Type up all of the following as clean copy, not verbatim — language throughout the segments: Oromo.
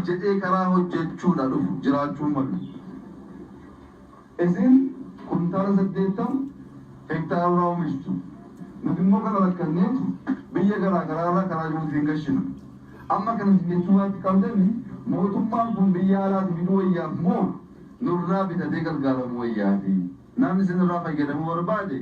jedhee karaa hojjechuudha dhufu jiraachuu malu. Isin kuntaala 80 hektaara oomishtu. Nuti immoo kana rakkanneetu biyya garaagaraa karaa jiruutiin gashina. Amma kana jechuu waatti qabdani mootummaan kun biyya alaati biduu wayyaaf moo nurraa bitatee gargaaramu wayyaati. Namni isinirraa fayyadamuu barbaade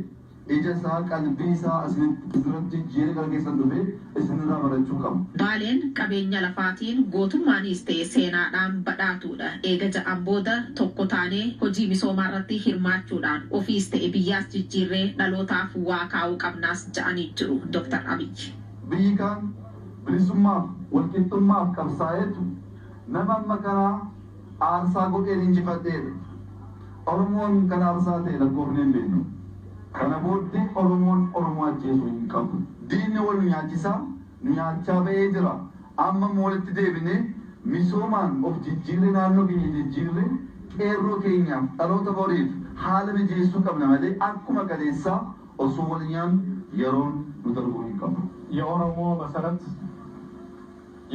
ija isaa qalbii isaa asirratti jireenya gara keessan dhufee isinirraa barachuu qabu. Baaleen qabeenya lafaatiin gootummaanis ta'e seenaadhaan badhaatuudha. Eega ja'an booda tokko taanee hojii misoomaa irratti hirmaachuudhaan ofiis ta'e biyyaas jijjiirree dhalootaaf waa kaa'uu qabnaas ja'anii jiru Dr. Abiy. Biyyi kaan bilisummaaf walqixxummaaf qabsaa'eetu nama amma kanaa aarsaa godheen injifadheedha. Oromoon kan aarsaa ta'e lakkoofnee hin beeknu. Kana booddee Oromoon Oromoo ajjeesuu hin qabu. Diinni wal nyaachisaa nu nyaachaa ba'ee jira. Amma walitti deebinee misoomaan of jijjiirre naannoo keenya jijjiirre qeerroo keenyaaf dhaloota boriif haala mijeessuu qabna malee akkuma kaleessaa osoo wal nyaan yeroon nu darbuu hin qabu. የኦሮሞ መሰረት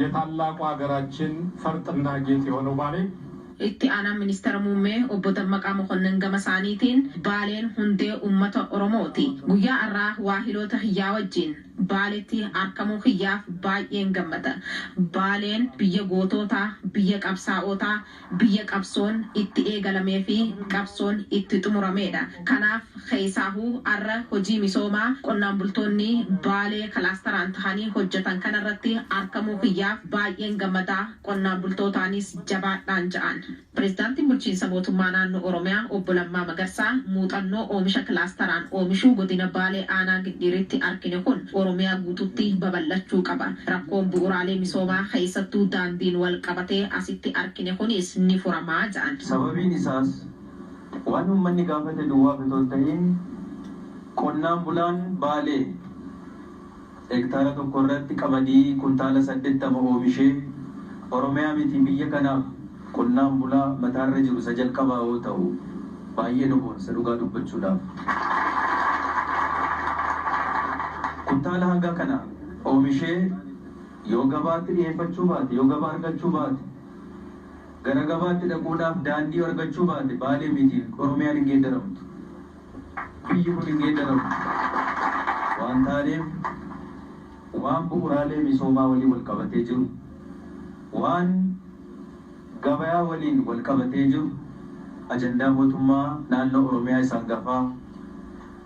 የታላቁ ሀገራችን ፈርጥና ጌጥ የሆነው ባሌ itti aanaan ministeera muummee obbo Dammaqaa Mokonnin gama isaaniitiin Baaleen hundee uummata Oromooti. Guyyaa har'aa waahiloota hiyyaa wajjin Baaleetti argamuu hiyyaaf baay'een gammada. Baaleen biyya gootootaa, biyya qabsaa'ootaa, biyya qabsoon itti eegalamee fi qabsoon itti xumurameedha. Kanaaf keessaahuu har'a hojii misoomaa qonnaan bultoonni Baalee kilaastaraan tahanii hojjetan kanarratti argamuu hiyyaaf baay'een gammadaa. Qonnaan bultootaanis jabaadhaan ja'an. Pireezidaantiin bulchiinsa mootummaa naannoo Oromiyaa obbo Lammaa Magarsaa muuxannoo oomisha kilaastaraan oomishuu godina Baalee aanaa Giddiiritti argine kun Oromiyaa guutuutti babal'achuu qaba. Rakkoon bu'uuraalee misoomaa keessattuu daandiin wal qabatee asitti argine kunis ni furamaa ja'an. Sababiin isaas waan uummanni gaafate duwwaa bitoo ta'een qonnaan bulaan Baalee hektaara tokko irratti qamadii kuntaala 80 oomishee Oromiyaa miti biyya kanaaf qonnaan bulaa mataarra jiru isa jalqabaa yoo ta'u baay'ee nu boonsa dhugaa dubbachuudhaaf. Kuntaala hanga kana oomishee yoo gabaatti dhiyeeffachuu baate yoo gabaa argachuu baate gara gabaatti dhaquudhaaf daandii argachuu baate Baalee miti Oromiyaan hin geeddaramtu. Biyyi kun hin geeddaramtu waan taaneef waan bu'uuraalee misoomaa waliin wal qabatee jiru waan gabayaa waliin wal qabatee jiru ajandaa mootummaa naannoo Oromiyaa isaan gafaa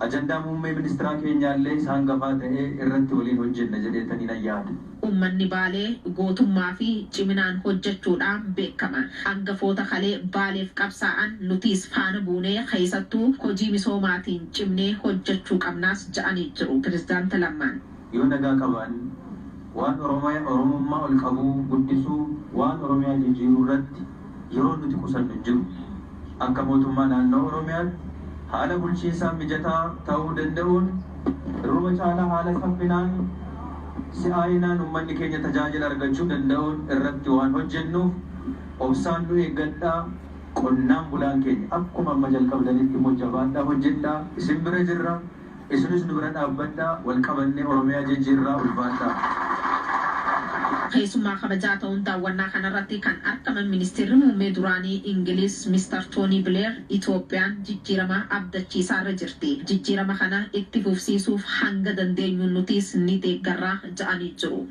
ajandaa muummee ministeera keenyaallee isaan gafaa ta'ee irratti waliin hojjenna jedheetanii nan yaada. Uummanni Baalee gootummaa fi ciminaan hojjechuudhaan beekama. Hangafoota kalee Baaleef qabsaa'an nutiis faana buunee keessattuu hojii misoomaatiin cimnee hojjechuu qabnaas ja'anii jiru Pireezidaanti Lammaan. Yoo nagaa qaban waan Oromummaa ol qabuu guddisuu waan Oromiyaa jijjiiruu irratti yeroo nuti qusannu jiru. Akka mootummaa naannoo Oromiyaatti haala bulchiinsaa mijataa ta'uu danda'uun irra caalaa haala saffinaan si'aayinaan uummanni keenya tajaajila argachuu danda'uun irratti waan hojjennuuf obsaan nu eeggadhaa. Qonnaan bulaan keenya akkuma amma jalqabdanitti immoo jabaadhaa hojjedhaa isin bira jirra. Isinis nu bira dhaabbadhaa wal qabannee Oromiyaa jijjiirraa ulfaadhaa. Keessumaa kabajaa ta'uun daawwannaa kanarratti kan argaman ministeerri muummee duraanii Ingiliis Mr. Tony Blair Itoophiyaan jijjiirama abdachiisaa irra jirti. Jijjiirama kana itti fufsiisuuf hanga dandeenyuun nutis ni deeggarraa ja'anii jiru.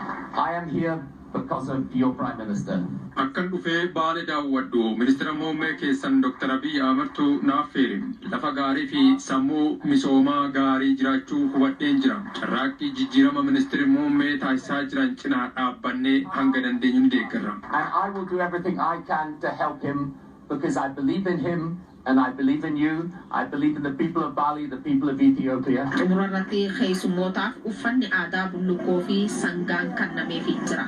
I am here because of your Prime Minister. akkan dhufee Baalee daawwadhu ministeera muummee keessan Dr. Abiy Ahmedtu naaf feere. Lafa gaarii fi sammuu misoomaa gaarii jiraachuu hubadheen jira. Carraaqqii jijjiirama ministeerri muummee taasisaa jiran cinaa dhaabbannee hanga dandeenyuun deeggarra. And I will do everything I can to help him because I believe in him. And I believe in you. I believe in the people of Bali, the people of Ethiopia. Xumurarratti keessummootaaf uffanni aadaa bullukkoo fi sangaan kennameefii jira.